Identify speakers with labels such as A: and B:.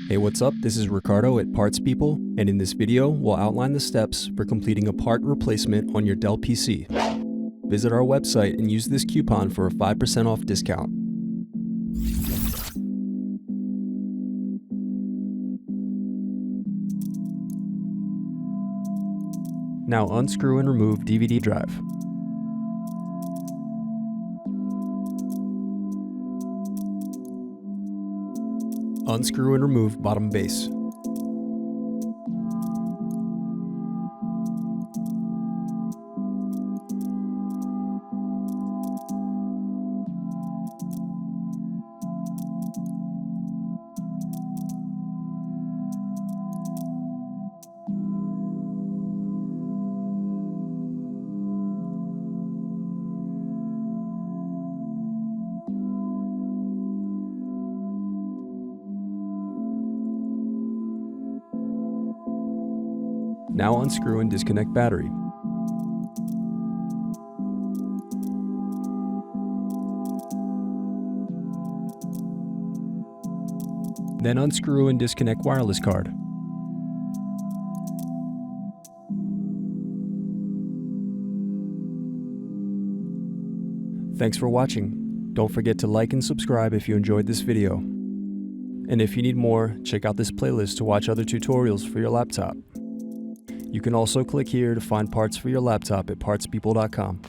A: Hey, what's up? This is Ricardo at Parts People, and in this video, we'll outline the steps for completing a part replacement on your Dell PC. Visit our website and use this coupon for a 5% off discount. Now unscrew and remove DVD drive. Unscrew and remove bottom base. Now unscrew and disconnect battery. Then unscrew and disconnect wireless card. Thanks for watching. Don't forget to like and subscribe if you enjoyed this video. And if you need more, check out this playlist to watch other tutorials for your laptop. You can also click here to find parts for your laptop at partspeople.com.